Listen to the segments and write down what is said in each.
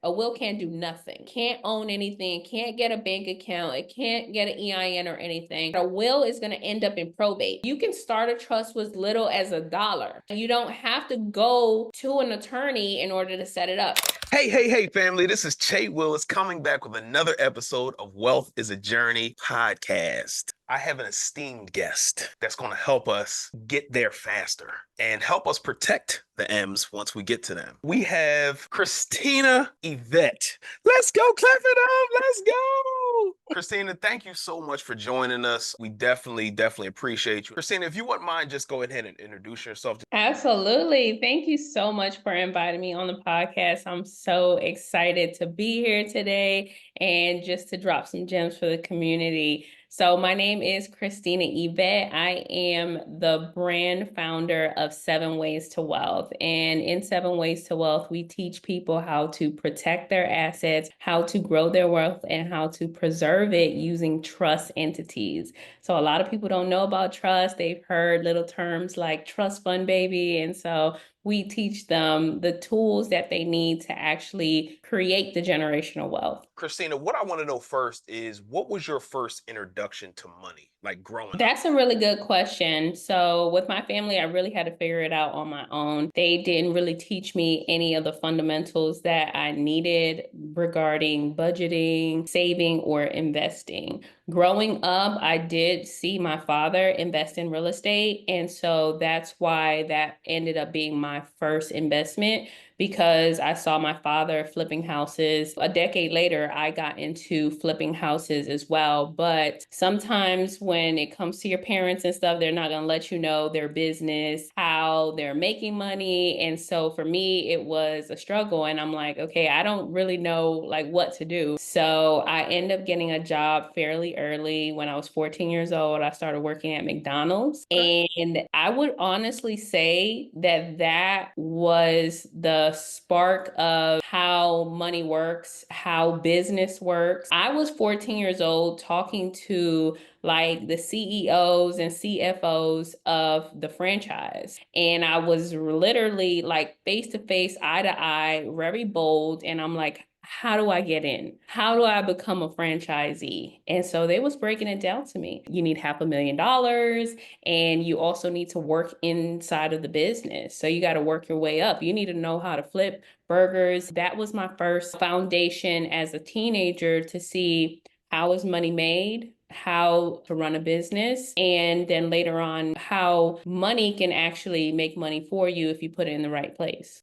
A will can't do nothing, can't own anything, can't get a bank account, it can't get an EIN or anything. A will is going to end up in probate. You can start a trust with little as $1. You don't have to go to an attorney in order to set it up. Hey, family. This is Che Willis coming back with another episode of Wealth is a Journey podcast. I have an esteemed guest that's going to help us get there faster and help us protect the M's once we get to them. We have Christina Yvette. Let's go, clap it up. Let's go. Christina, thank you so much for joining us. We definitely appreciate you. Christina, if you wouldn't mind, just go ahead and introduce yourself. Absolutely. Thank you so much for inviting me on the podcast. I'm so excited to be here today and just to drop some gems for the community. So my name is Christina Yvette. I am the brand founder of 7 Ways to Wealth. And in 7 Ways to Wealth, we teach people how to protect their assets, how to grow their wealth, and how to preserve it using trust entities. So a lot of people don't know about trust. They've heard little terms like trust fund baby. And so we teach them the tools that they need to actually create the generational wealth. Christina, what I want to know first is what was your first introduction to money, like growing up? That's a really good question. So with my family, I really had to figure it out on my own. They didn't really teach me any of the fundamentals that I needed regarding budgeting, saving, or investing. Growing up, I did see my father invest in real estate. And so that's why that ended up being my first investment, because I saw my father flipping houses. A decade later, I got into flipping houses as well. But sometimes when it comes to your parents and stuff, they're not going to let you know their business, how they're making money. And so for me, it was a struggle. And I'm like, okay, I don't really know like what to do. So I ended up getting a job fairly early. When I was 14 years old, I started working at McDonald's. And I would honestly say that that was the spark of how money works, how business works. I was 14 years old talking to like the CEOs and CFOs of the franchise. And I was literally like face to face, eye to eye, very bold. And I'm like, how do I get in? How do I become a franchisee? And so they was breaking it down to me. You need $500,000 and you also need to work inside of the business. So you got to work your way up. You need to know how to flip burgers. That was my first foundation as a teenager to see how is money made, how to run a business, and then later on, how money can actually make money for you if you put it in the right place.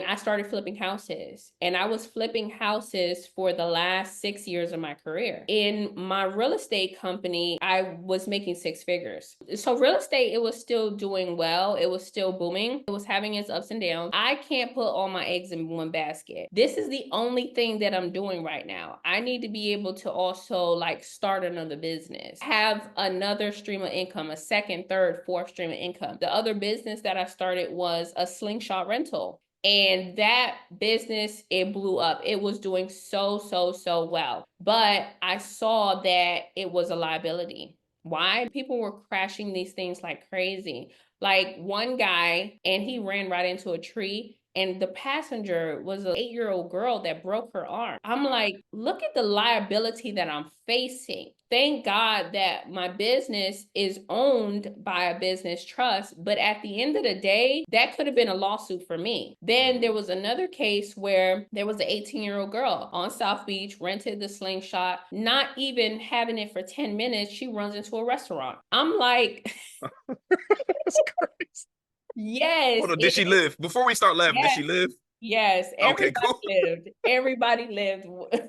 I started flipping houses, and I was flipping houses for the last 6 years of my career. In my real estate company, I was making 6 figures. So real estate, it was still doing well. It was still booming. It was having its ups and downs. I can't put all my eggs in one basket. This is the only thing that I'm doing right now. I need to be able to also like start another business, have another stream of income, a second, third, fourth stream of income. The other business that I started was a slingshot rental. And that business, it blew up. It was doing so well. But I saw that it was a liability. Why? People were crashing these things like crazy. Like one guy, and he ran right into a tree. And the passenger was an 8-year-old girl that broke her arm. I'm like, look at the liability that I'm facing. Thank God that my business is owned by a business trust. But at the end of the day, that could have been a lawsuit for me. Then there was another case where there was an 18-year-old girl on South Beach, rented the slingshot, not even having it for 10 minutes. She runs into a restaurant. I'm like, That's crazy. yes. Hold on, did she live? Before we start laughing, did Yes. she live? Yes, Okay, everybody cool. lived. Everybody lived.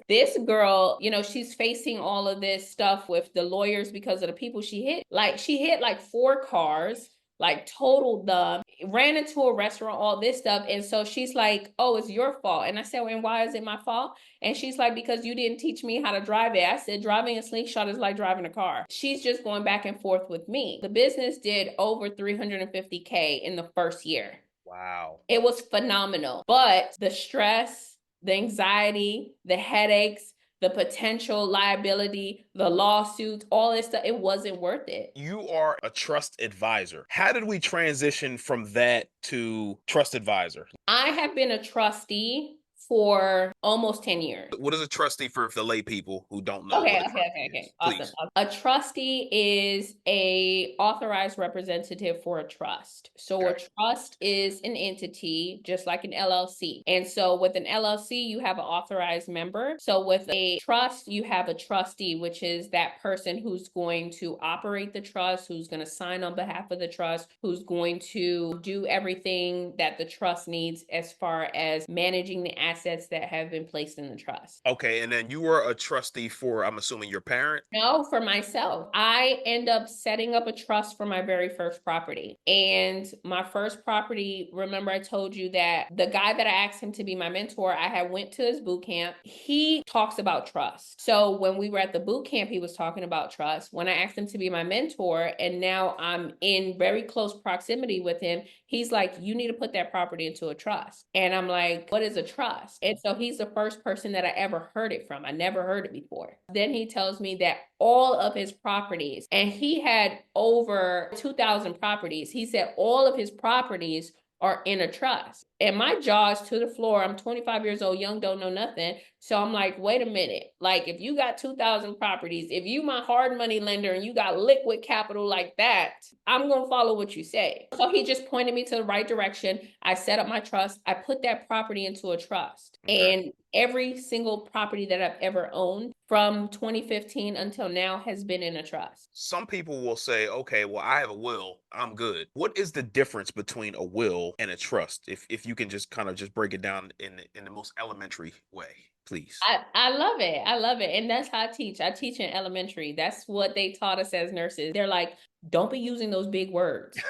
This girl, she's facing all of this stuff with the lawyers because of the people she hit. Like she hit like 4 cars, like totaled them, ran into a restaurant, all this stuff. And so she's like, oh, it's your fault. And I said, well, and why is it my fault? And she's like, because you didn't teach me how to drive it. I said, driving a slingshot is like driving a car. She's just going back and forth with me. The business did over 350K in the first year. Wow. It was phenomenal. But the stress, the anxiety, the headaches, the potential liability, the lawsuits, all this stuff, it wasn't worth it. You are a trust advisor. How did we transition from that to trust advisor? I have been a trustee for almost 10 years. What is a trustee for the lay people who don't know Okay, what a okay, trustee okay, is? okay. Awesome. Please. A trustee is a authorized representative for a trust. So a Okay. trust is an entity just like an LLC. And so with an LLC, you have an authorized member. So with a trust, you have a trustee, which is that person who's going to operate the trust, who's going to sign on behalf of the trust, who's going to do everything that the trust needs as far as managing the assets that have been placed in the trust. Okay, and then you were a trustee for, I'm assuming, your parent? No, for myself. I end up setting up a trust for my very first property. And my first property, remember I told you that the guy that I asked him to be my mentor, I had went to his boot camp. He talks about trust. So when we were at the boot camp, he was talking about trust. When I asked him to be my mentor, and now I'm in very close proximity with him, he's like, you need to put that property into a trust. And I'm like, what is a trust? And so he's the first person that I ever heard it from. I never heard it before. Then he tells me that all of his properties, and he had over 2,000 properties. He said all of his properties are in a trust. And my jaw is to the floor. I'm 25 years old, young, don't know nothing. So I'm like, wait a minute. Like, if you got 2,000 properties, if you my hard money lender and you got liquid capital like that, I'm going to follow what you say. So he just pointed me to the right direction. I set up my trust. I put that property into a trust. Okay. And every single property that I've ever owned from 2015 until now has been in a trust. Some people will say, okay, well, I have a will, I'm good. What is the difference between a will and a trust? If you can just kind of just break it down in the most elementary way, please. I love it. I love it. And that's how I teach. I teach in elementary. That's what they taught us as nurses. They're like, don't be using those big words.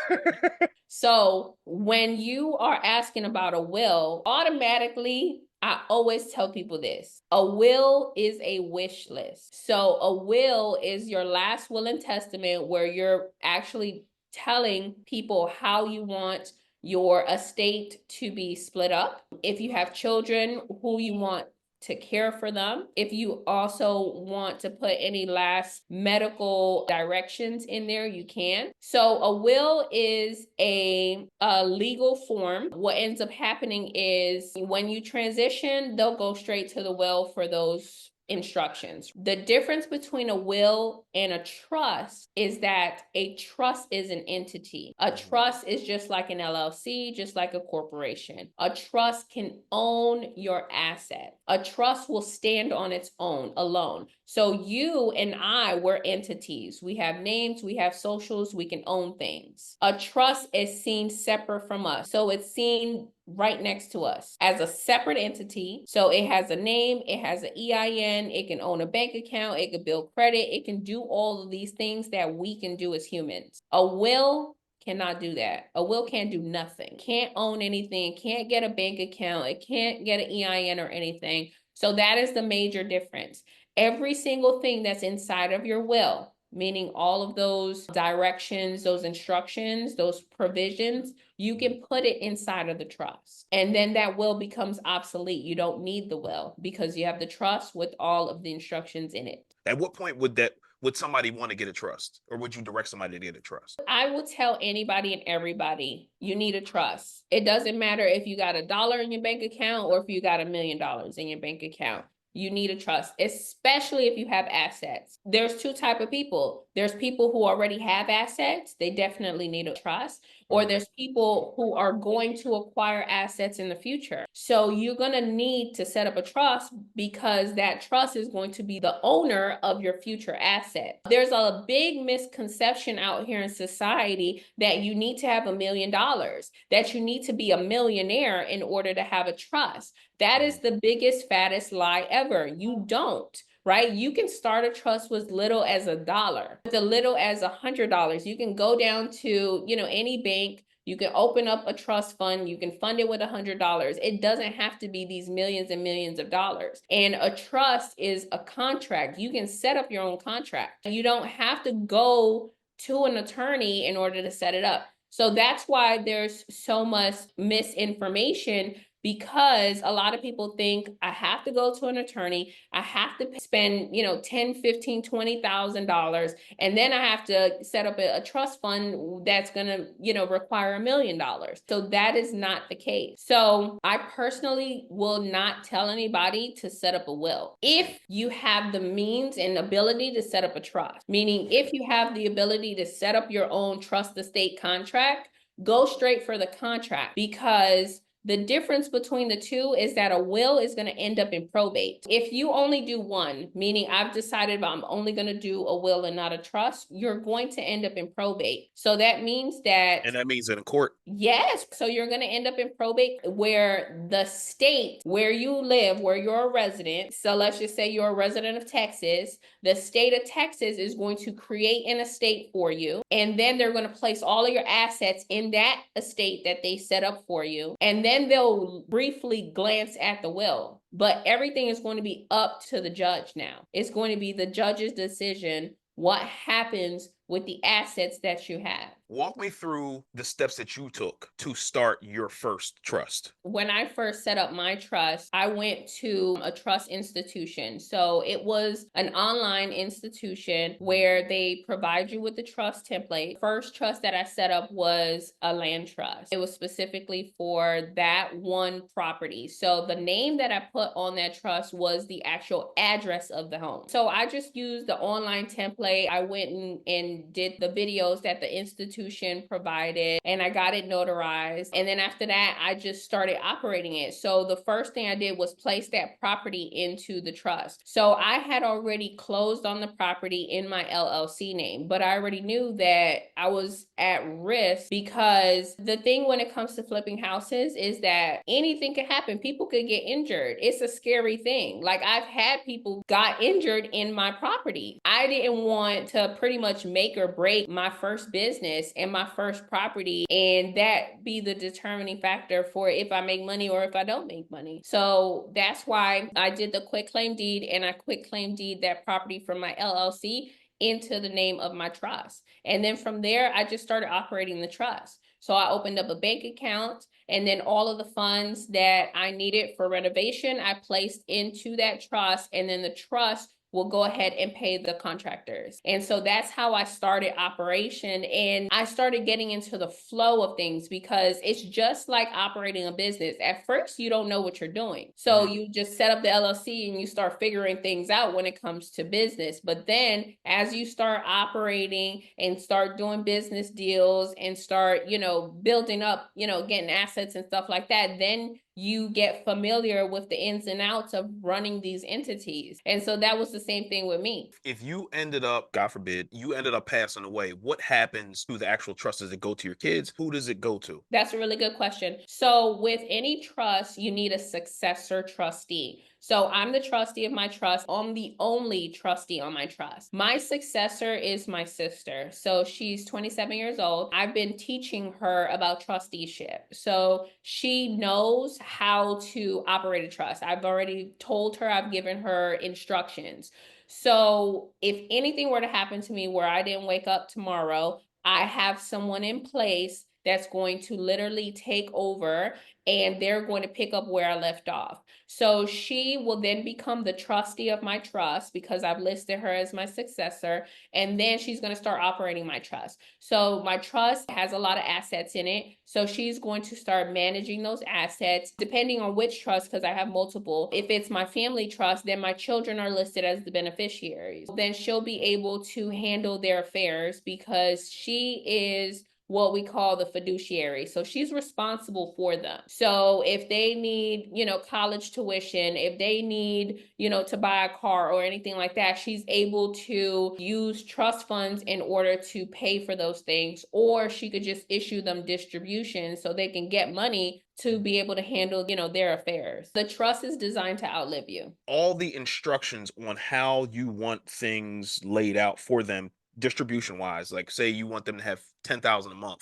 So when you are asking about a will, automatically, I always tell people this. A will is a wish list. So a will is your last will and testament where you're actually telling people how you want your estate to be split up. If you have children, who you want to care for them. If you also want to put any last medical directions in there, you can. So a will is a legal form. What ends up happening is when you transition, they'll go straight to the will for those instructions. The difference between a will and a trust is that a trust is an entity. A trust is just like an LLC, just like a corporation. A trust can own your asset. A trust will stand on its own, alone. So you and I, we're entities. We have names, we have socials, we can own things. A trust is seen separate from us. So it's seen right next to us as a separate entity. So it has a name, it has an EIN, it can own a bank account, it can build credit, it can do all of these things that we can do as humans. A will cannot do that. A will can't do nothing. Can't own anything, can't get a bank account, it can't get an EIN or anything. So that is the major difference. Every single thing that's inside of your will, meaning all of those directions, those instructions, those provisions, you can put it inside of the trust. And then that will becomes obsolete. You don't need the will because you have the trust with all of the instructions in it. At what point would somebody want to get a trust, or would you direct somebody to get a trust? I will tell anybody and everybody, you need a trust. It doesn't matter if you got $1 in your bank account or if you got $1 million in your bank account. You need a trust, especially if you have assets. There's two types of people. There's people who already have assets. They definitely need a trust. Or there's people who are going to acquire assets in the future. So you're going to need to set up a trust because that trust is going to be the owner of your future asset. There's a big misconception out here in society that you need to have $1 million, that you need to be a millionaire in order to have a trust. That is the biggest, fattest lie ever. You don't, right? You can start a trust with little as $1, with as little as $100. You can go down to, any bank. You can open up a trust fund. You can fund it with $100. It doesn't have to be these millions and millions of dollars. And a trust is a contract. You can set up your own contract. You don't have to go to an attorney in order to set it up. So that's why there's so much misinformation because a lot of people think I have to go to an attorney, I have to spend, you know, 10, 15, $20,000, and then I have to set up a trust fund that's gonna, you know, require $1 million. So that is not the case. So I personally will not tell anybody to set up a will. If you have the means and ability to set up a trust, meaning if you have the ability to set up your own trust estate contract, go straight for the contract, because the difference between the two is that a will is going to end up in probate. If you only do one, meaning I've decided I'm only going to do a will and not a trust, you're going to end up in probate. So that means that. And that means in court. Yes. So you're going to end up in probate where the state where you live, where you're a resident. So let's just say you're a resident of Texas. The state of Texas is going to create an estate for you. And then they're going to place all of your assets in that estate that they set up for you. And then they'll briefly glance at the will. But everything is going to be up to the judge now. It's going to be the judge's decision what happens with the assets that you have. Walk me through the steps that you took to start your first trust. When I first set up my trust, I went to a trust institution. So it was an online institution where they provide you with the trust template. First trust that I set up was a land trust. It was specifically for that one property. So the name that I put on that trust was the actual address of the home. So I just used the online template. I went and did the videos that the institution provided, and I got it notarized. And then after that, I just started operating it. So the first thing I did was place that property into the trust. So I had already closed on the property in my LLC name, but I already knew that I was at risk, because the thing when it comes to flipping houses is that anything can happen. People could get injured. It's a scary thing. Like, I've had people got injured in my property. I didn't want to pretty much make or break my first business and my first property, and that be the determining factor for if I make money or if I don't make money. So that's why I did the quit claim deed, and I quit claim deed that property from my LLC into the name of my trust. And then from there, I just started operating the trust. So I opened up a bank account, and then all of the funds that I needed for renovation, I placed into that trust, and then the trust will go ahead and pay the contractors. And so that's how I started operation. And I started getting into the flow of things, because it's just like operating a business. At first, you don't know what you're doing. So you just set up the LLC and you start figuring things out when it comes to business. But then as you start operating and start doing business deals and start, you know, building up, you know, getting assets and stuff like that, then you get familiar with the ins and outs of running these entities. And so that was the same thing with me. If you ended up, God forbid, you ended up passing away, what happens to the actual trust? Does it go to your kids? Who does it go to? That's a really good question. So with any trust, you need a successor trustee. So I'm the trustee of my trust. I'm the only trustee on my trust. My successor is my sister. So she's 27 years old. I've been teaching her about trusteeship. So she knows how to operate a trust. I've already told her, I've given her instructions. So if anything were to happen to me where I didn't wake up tomorrow, I have someone in place that's going to literally take over, and they're going to pick up where I left off. So she will then become the trustee of my trust, because I've listed her as my successor, and then she's going to start operating my trust. So my trust has a lot of assets in it. So she's going to start managing those assets depending on which trust, because I have multiple. If it's my family trust, then my children are listed as the beneficiaries. Then she'll be able to handle their affairs, because she is what we call the fiduciary. So she's responsible for them. So if they need, you know, college tuition, if they need, you know, to buy a car or anything like that, she's able to use trust funds in order to pay for those things. Or she could just issue them distributions so they can get money to be able to handle, you know, their affairs. The trust is designed to outlive you. All the instructions on how you want things laid out for them, distribution wise, like say you want them to have 10,000 a month,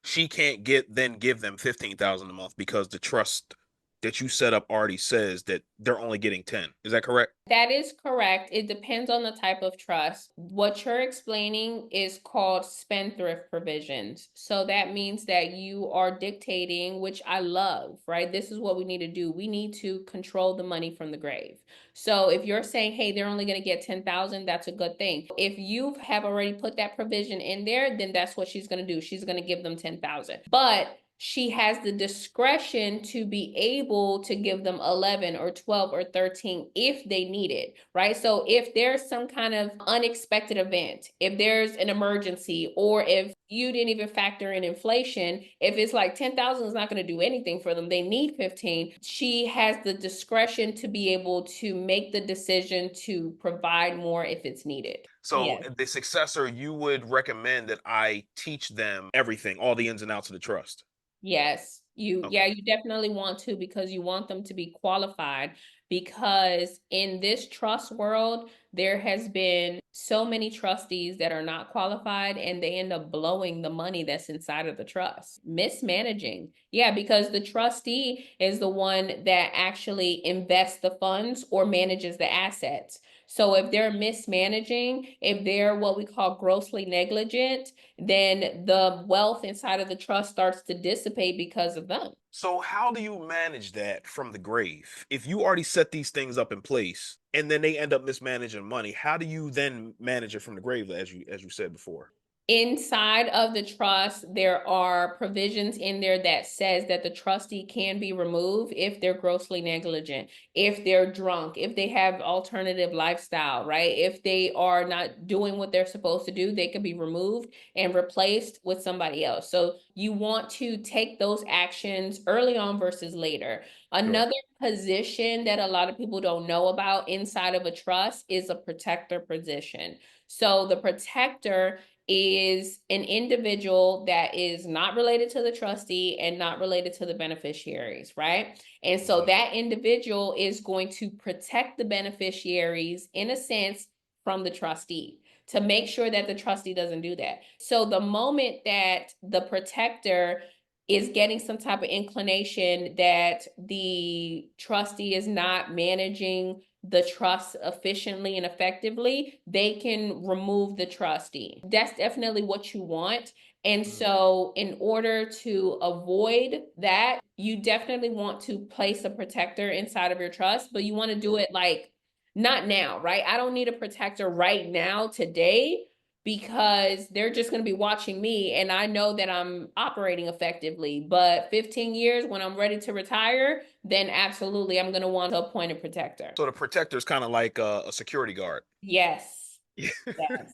she can't give them 15,000 a month, because the trust that you set up already says that they're only getting 10. Is that correct? That is correct. It depends on the type of trust. What you're explaining is called spendthrift provisions. So that means that you are dictating, which I love, right? This is what we need to do. We need to control the money from the grave. So if you're saying, hey, they're only going to get 10,000, that's a good thing. If you have already put that provision in there, then that's what she's going to do. She's going to give them 10,000. But she has the discretion to be able to give them 11 or 12 or 13 if they need it, right? So if there's some kind of unexpected event, if there's an emergency, or if you didn't even factor in inflation, if it's like 10,000 is not going to do anything for them, they need 15, she has the discretion to be able to make the decision to provide more if it's needed. So Yes. the successor, you would recommend that I teach them everything, all the ins and outs of the trust. Yes, Okay. yeah, you definitely want to, because you want them to be qualified, because in this trust world, there has been so many trustees that are not qualified and they end up blowing the money that's inside of the trust, mismanaging. Yeah, because the trustee is the one that actually invests the funds or manages the assets. So if they're mismanaging, if they're what we call grossly negligent, then the wealth inside of the trust starts to dissipate because of them. So how do you manage that from the grave? If you already set these things up in place and then they end up mismanaging money, how do you then manage it from the grave, as you said before? Inside of the trust, there are provisions in there that says that the trustee can be removed if they're grossly negligent, if they're drunk, if they have alternative lifestyle, right? If they are not doing what they're supposed to do, they can be removed and replaced with somebody else. So you want to take those actions early on versus later. Sure. Another position that a lot of people don't know about inside of a trust is a protector position. So the protector is an individual that is not related to the trustee and not related to the beneficiaries, right? And so Mhm. that individual is going to protect the beneficiaries in a sense from the trustee to make sure that the trustee doesn't do that. So the moment that the protector is getting some type of inclination that the trustee is not managing the trust efficiently and effectively, they can remove the trustee. That's definitely what you want. And Mhm. so, in order to avoid that, you definitely want to place a protector inside of your trust, but you want to do Sure. it like not now, right? I don't need a protector right now, today, because they're just going to be watching me and I know that I'm operating effectively. But 15 years when I'm ready to retire, then absolutely I'm going to want to appoint a protector. So the protector is kind of like a security guard. Yes. Yeah. Yes.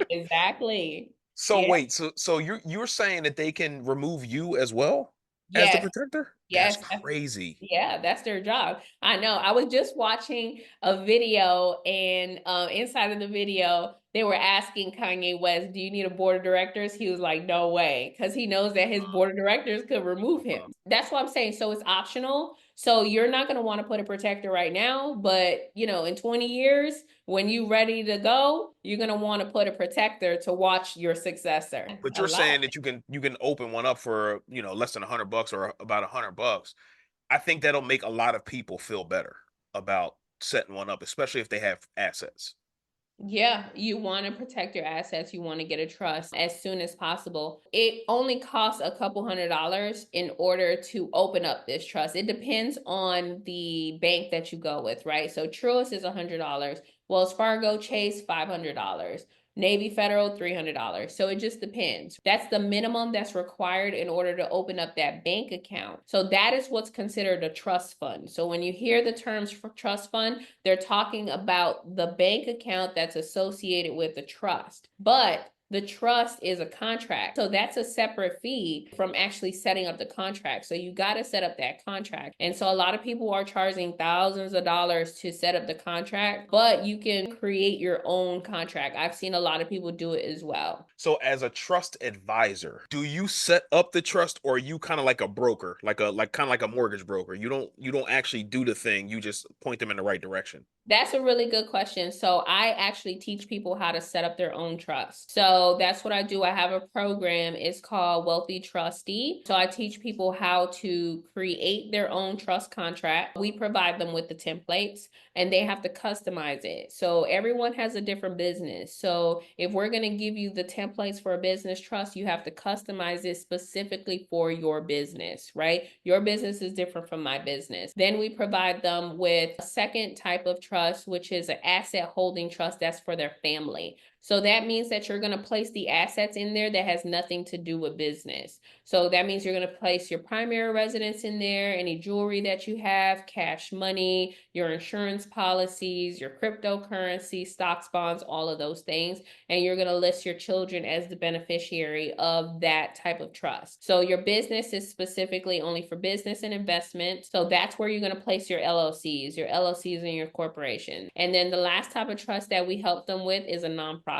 Exactly. So Yeah. wait, so you're saying that they can remove you as well as the Yes. protector? That's Yes. crazy. Yeah, that's their job. I know. I was just watching a video, and inside of the video, they were asking Kanye West, "Do you need a board of directors?" He was like, "No way," because he knows that his board of directors could remove him. That's what I'm saying. So it's optional. So you're not going to want to put a protector right now, but in 20 years, when you're ready to go, you're going to want to put a protector to watch your successor. But A you're lot. saying that you can open one up for, less than $100 or about $100. I think that'll make a lot of people feel better about setting one up, especially if they have assets. Yeah, you want to protect your assets. You want to get a trust as soon as possible. It only costs a couple $100s in order to open up this trust. It depends on the bank that you go with, right? So Truist is $100, Wells Fargo, Chase, $500. Navy Federal, $300. So it just depends. That's the minimum that's required in order to open up that bank account. So that is what's considered a trust fund. So when you hear the terms for trust fund, they're talking about the bank account that's associated with the trust. But the trust is a contract. So that's a separate fee from actually setting up the contract. So you got to set up that contract. And so a lot of people are charging thousands of dollars to set up the contract, but you can create your own contract. I've seen a lot of people do it as well. So as a trust advisor, do you set up the trust or are you kind of like a broker, like kind of like a mortgage broker? You don't actually do the thing, you just point them in the right direction. That's a really good question. So I actually teach people how to set up their own trust. So So that's what I do. I have a program. It's called Wealthy Trustee. So I teach people how to create their own trust contract. We provide them with the templates and they have to customize it. So everyone has a different business. So if we're going to give you the templates for a business trust, you have to customize it specifically for your business, right? Your business is different from my business. Then we provide them with a second type of trust, which is an asset holding trust that's for their family. So that means that you're going to place the assets in there that has nothing to do with business. So that means you're going to place your primary residence in there, any jewelry that you have, cash money, your insurance policies, your cryptocurrency, stocks, bonds, all of those things. And you're going to list your children as the beneficiary of that type of trust. So your business is specifically only for business and investment. So that's where you're going to place your LLCs and your corporation. And then the last type of trust that we help them with is a nonprofit.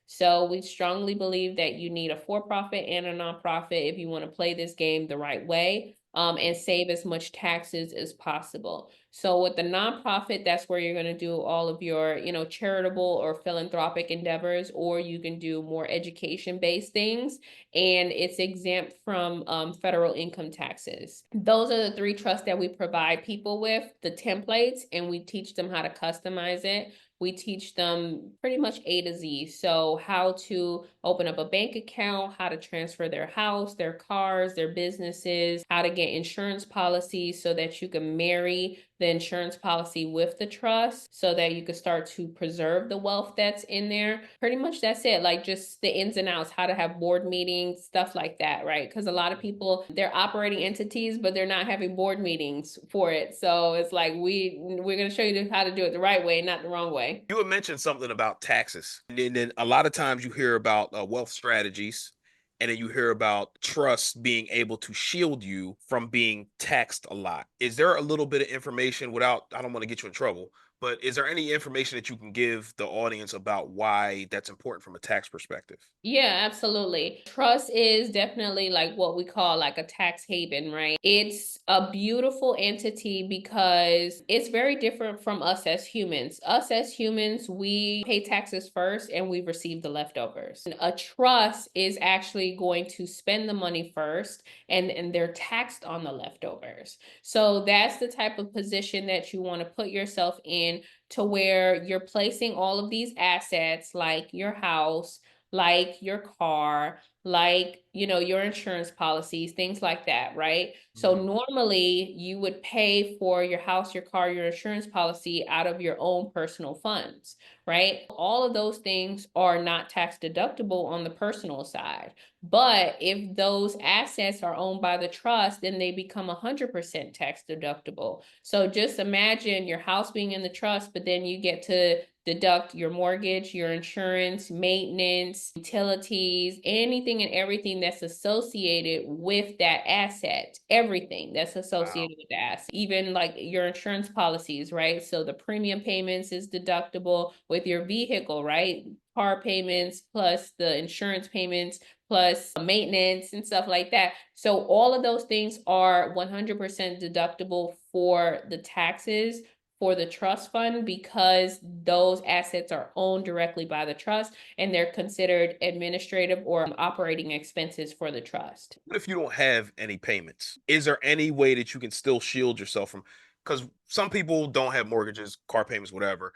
So we strongly believe that you need a for-profit and a nonprofit if you want to play this game the right way. And save as much taxes as possible. So with the nonprofit, that's where you're going to do all of your, charitable or philanthropic endeavors, or you can do more education-based things, and it's exempt from federal income taxes. Those are the three trusts that we provide people with, the templates, and we teach them how to customize it. We teach them pretty much A to Z. So how to open up a bank account, how to transfer their house, their cars, their businesses, how to get insurance policies so that you can marry the insurance policy with the trust so that you can start to preserve the wealth that's in there. Pretty much that's it. Like just the ins and outs, how to have board meetings, stuff like that, right? Because a lot of people, they're operating entities, but they're not having board meetings for it. So it's like we're going to show you how to do it the right way, not the wrong way. You had mentioned something about taxes, and then a lot of times you hear about wealth strategies, and then you hear about trust being able to shield you from being taxed a lot. Is there a little bit of information without, I don't want to get you in trouble, but is there any information that you can give the audience about why that's important from a tax perspective? Yeah, absolutely. Trust is definitely like what we call like a tax haven, right? It's a beautiful entity because it's very different from us as humans. Us as humans, we pay taxes first and we receive the leftovers. And a trust is actually going to spend the money first and they're taxed on the leftovers. So that's the type of position that you want to put yourself in, to where you're placing all of these assets like your house, like your car, like, your insurance policies, things like that, right? So Mhm. normally you would pay for your house, your car, your insurance policy out of your own personal funds, right? All of those things are not tax deductible on the personal side. But if those assets are owned by the trust, then they become 100% tax deductible. So just imagine your house being in the trust, but then you get to deduct your mortgage, your insurance, maintenance, utilities, anything and everything that's associated with that asset, everything that's Wow. associated with the asset, even like your insurance policies, right? So the premium payments is deductible with your vehicle, right? Car payments plus the insurance payments plus maintenance and stuff like that. So all of those things are 100% deductible for the taxes for the trust fund, because those assets are owned directly by the trust and they're considered administrative or operating expenses for the trust. What if you don't have any payments? Is there any way that you can still shield yourself from? Because some people don't have mortgages, car payments, whatever.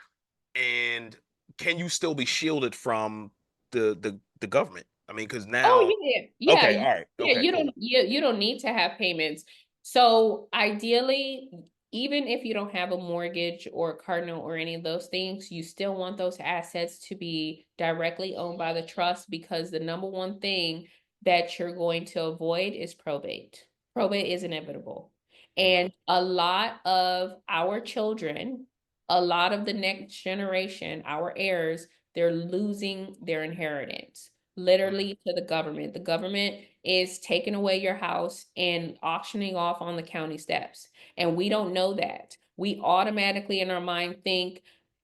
And can you still be shielded from the government? I mean, because Oh now, yeah, okay, yeah, all right, yeah. okay, You don't cool. you don't need to have payments. So ideally, even if you don't have a mortgage or a car note or any of those things, you still want those assets to be directly owned by the trust, because the number one thing that you're going to avoid is probate. Probate is inevitable. Mm, And a lot of our children, a lot of the next generation, our heirs, they're losing their inheritance mm. literally to the government. The government is taking away your house and auctioning off on the county steps. And we don't know that. We automatically in our mind think,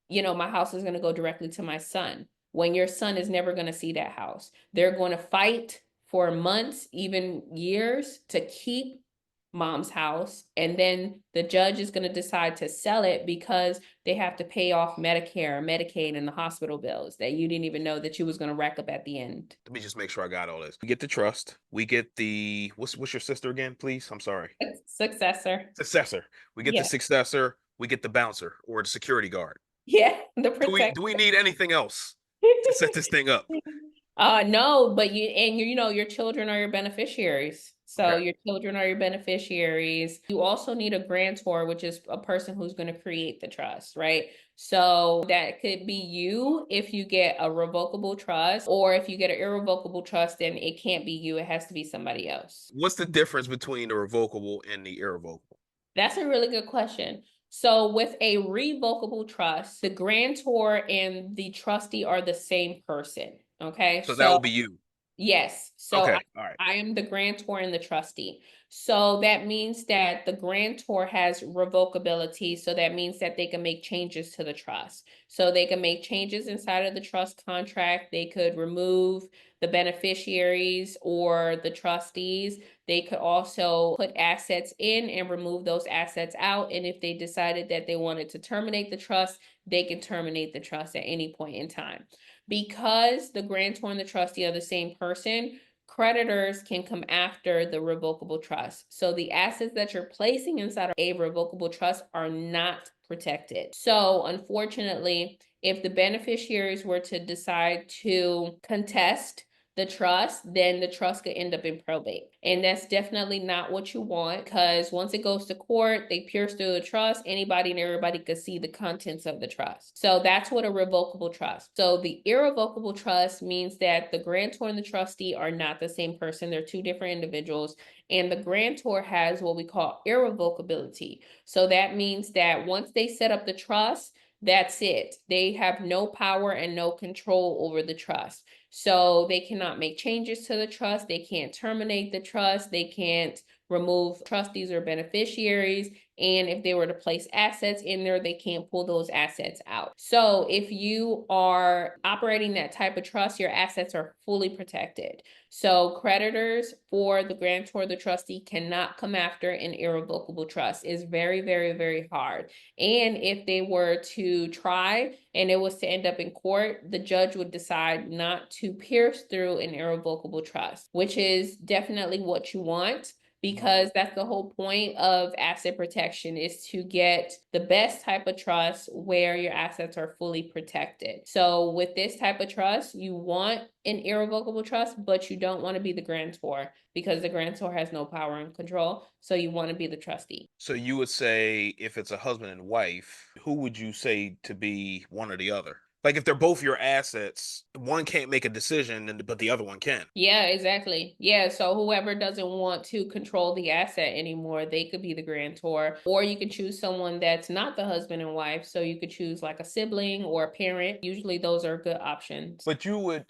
my house is going to go directly to my son, when your son is never going to see that house. They're going to fight for months, even years, to keep mom's house, and then the judge is going to decide to sell it because they have to pay off Medicare, Medicaid, and the hospital bills that you didn't even know that you was going to rack up at the end. Let me just make sure I got all this. We get the trust. We get the what's your sister again, please? I'm sorry. Successor. Successor. We get the Yeah. successor. We get the bouncer or the security guard. Yeah, the Do we protector. need anything else to set this thing up? No, but your children are your beneficiaries. So Okay. your children are your beneficiaries. You also need a grantor, which is a person who's going to create the trust, right? So that could be you if you get a revocable trust, or if you get an irrevocable trust, then it can't be you. It has to be somebody else. What's the difference between the revocable and the irrevocable? That's a really good question. So with a revocable trust, the grantor and the trustee are the same person. Okay. So that So will be you. yes. So Okay. All right. I am the grantor and the trustee. So that means that the grantor has revocability. So that means that they can make changes to the trust. So they can make changes inside of the trust contract. They could remove the beneficiaries or the trustees. They could also put assets in and remove those assets out. And if they decided that they wanted to terminate the trust, they can terminate the trust at any point in time. Because the grantor and the trustee are the same person, creditors can come after the revocable trust. So the assets that you're placing inside of a revocable trust are not protected. So unfortunately, if the beneficiaries were to decide to contest the trust, then the trust could end up in probate. And that's definitely not what you want, because once it goes to court, they pierce through the trust. Anybody and everybody could see the contents of the trust. So that's what a revocable trust. So the irrevocable trust means that the grantor and the trustee are not the same person. They're two different individuals. And the grantor has what we call irrevocability. So that means that once they set up the trust, that's it. They have no power and no control over the trust. So they cannot make changes to the trust. They can't terminate the trust. They can't remove trustees or beneficiaries. And if they were to place assets in there, they can't pull those assets out. So if you are operating that type of trust, your assets are fully protected. So creditors for the grantor or the trustee cannot come after an irrevocable trust. It's very, very, very hard. And if they were to try and it was to end up in court, the judge would decide not to pierce through an irrevocable trust, which is definitely what you want, because that's the whole point of asset protection, is to get the best type of trust where your assets are fully protected. So with this type of trust, you want an irrevocable trust, but you don't want to be the grantor, because the grantor has no power and control. So you want to be the trustee. So you would say if it's a husband and wife, who would you say to be one or the other? Like if they're both your assets, one can't make a decision, but the other one can. Yeah, exactly. Yeah, so whoever doesn't want to control the asset anymore, they could be the grantor. Or you could choose someone that's not the husband and wife. So you could choose like a sibling or a parent. Usually those are good options. But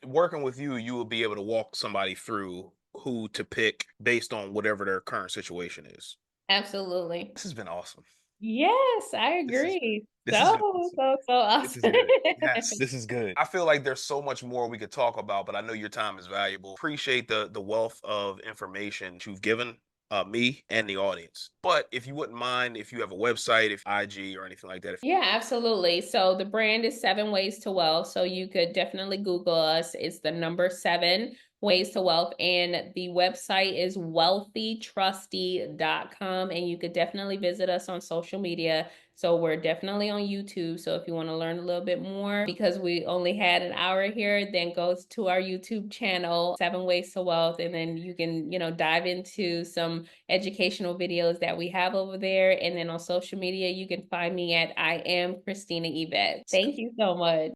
working with you would be able to walk somebody through who to pick based on whatever their current situation is. Absolutely. This has been awesome. Yes, I This is agree. this has So, been awesome. so This is awesome. good. Yes, this is good. I feel like there's so much more we could talk about, but I know your time is valuable. Appreciate the wealth of information you've given me and the audience. But if you wouldn't mind, if you have a website, if IG or anything like that, if Yeah, absolutely. So the brand is Seven Ways to Wealth. So you could definitely Google us. It's the number 7 ways to wealth. And the website is wealthytrustee.com. And you could definitely visit us on social media. So we're definitely on YouTube. So if you want to learn a little bit more, because we only had an hour here, then go to our YouTube channel, 7 Ways to Wealth. And then you can, dive into some educational videos that we have over there. And then on social media, you can find me at I am Christina Yvette. Thank you so much.